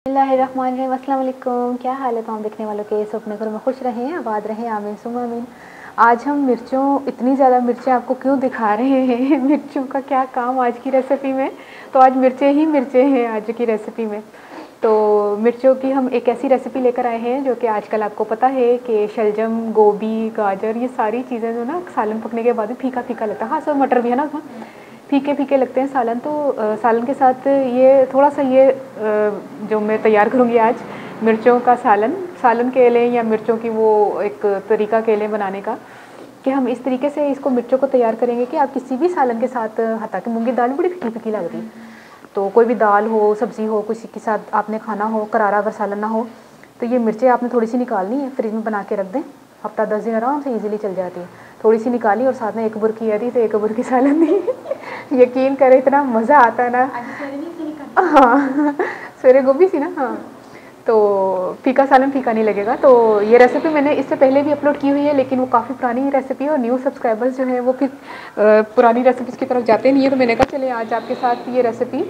बिस्मिल्लाहिर्रहमानिर्रहीम। अस्सलाम वालेकुम। क्या हाल है तमाम देखने वालों के? सब अपने घरों में खुश रहें, आबाद रहें, आमीन सुम्मा आमीन। आज हम इतनी ज़्यादा मिर्चें आपको क्यों दिखा रहे हैं मिर्चों का क्या काम आज की रेसिपी में। तो आज मिर्चें ही मिर्चें हैं आज की रेसिपी में। तो मिर्चों की हम एक ऐसी रेसिपी लेकर आए हैं जो कि आजकल आपको पता है कि शलजम, गोभी, गाजर, ये सारी चीज़ें जो ना सालन पकने के बाद भी फीका फीका लगता है। हाँ सर, मटर भी है ना, फीके फीके लगते हैं सालन। तो सालन के साथ ये थोड़ा सा जो मैं तैयार करूँगी आज, मिर्चों का सालन के लें या मिर्चों की वो एक तरीका के लें बनाने का, कि हम इस तरीके से इसको मिर्चों को तैयार करेंगे कि आप किसी भी सालन के साथ, हालांकि मूंगी दाल बड़ी फीकी फीकी लग रही है, तो कोई भी दाल हो, सब्ज़ी हो, किसी के साथ आपने खाना हो, करारा अगर सालन ना हो, तो ये मिर्चें आपने थोड़ी सी निकालनी है, फ्रिज में बना के रख दें, हफ्ता 10 दिन आराम से इजीली चल जाती है। थोड़ी सी निकाली और साथ में एक बुरकी है दी, तो एक बुरकी सालन दी यकीन करें इतना मज़ा आता है ना। हाँ सवेरे गोभी सी ना, हाँ, तो फीका सालन फीका नहीं लगेगा। तो ये रेसिपी मैंने इससे पहले भी अपलोड की हुई है, लेकिन वो काफ़ी पुरानी रेसिपी है और न्यू सब्सक्राइबर्स जो हैं वो फिर पुरानी रेसिपीज़ की तरफ जाते नहीं है। तो मैंने कहा चले आज आपके साथ ये रेसिपी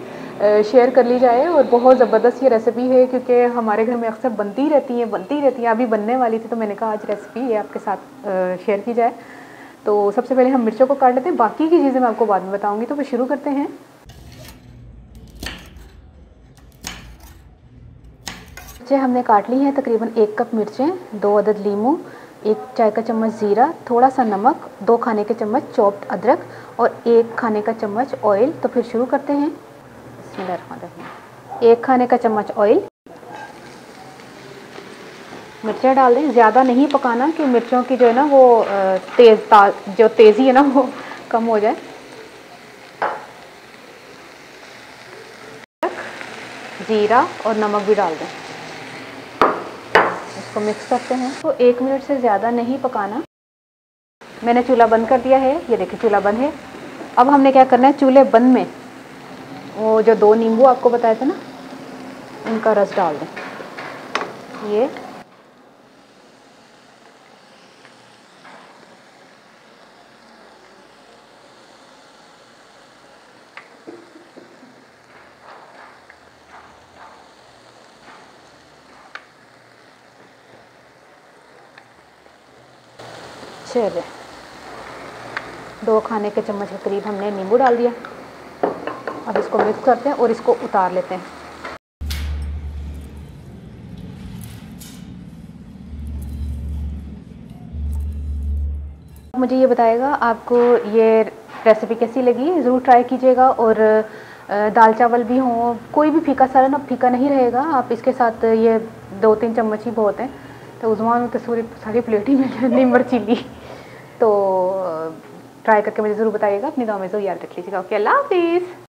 शेयर कर ली जाए। और बहुत ज़बरदस्त ये रेसिपी है क्योंकि हमारे घर में अक्सर बनती रहती हैं, अभी बनने वाली थी, तो मैंने कहा आज रेसिपी ये आपके साथ शेयर की जाए। तो सबसे पहले हम मिर्चों को काट लेते हैं, बाकी की चीज़ें मैं आपको बाद में बताऊँगी। तो फिर शुरू करते हैं। मिर्चें हमने काट ली हैं, तकरीबन 1 कप मिर्चें, 2 अदद लीमू, 1 चाय का चम्मच ज़ीरा, थोड़ा सा नमक, 2 खाने के चम्मच चॉप्ड अदरक और 1 खाने का चम्मच ऑयल। तो फिर शुरू करते हैं। बिस्मिल्लाहिर्रहमानिर्रहीम। 1 खाने का चम्मच ऑयल, मिर्चें डाल दें। ज़्यादा नहीं पकाना कि मिर्चों की जो है ना वो जो तेज़ी है ना वो कम हो जाए। ज़ीरा और नमक भी डाल दें, इसको मिक्स करते हैं। तो 1 मिनट से ज़्यादा नहीं पकाना। मैंने चूल्हा बंद कर दिया है, ये देखिए चूल्हा बंद है। अब हमने क्या करना है, चूल्हे बंद में वो जो 2 नींबू आपको बताए थे ना, उनका रस डाल दें। ये चले 2 खाने के चम्मच के करीब हमने नींबू डाल दिया। अब इसको मिक्स करते हैं और इसको उतार लेते हैं। मुझे ये बताएगा आपको ये रेसिपी कैसी लगी, ज़रूर ट्राई कीजिएगा। और दाल चावल भी हों, कोई भी फीका सालन अब फीका नहीं रहेगा, आप इसके साथ ये 2-3 चम्मच ही बहुत हैं। तो उस्मान तो सारी प्लेट ही में नींबू चिली। तो ट्राई करके मुझे ज़रूर बताइएगा। अपनी दुआ में ज़रूर याद रख लीजिएगा। ओके, अल्लाह हाफिज़।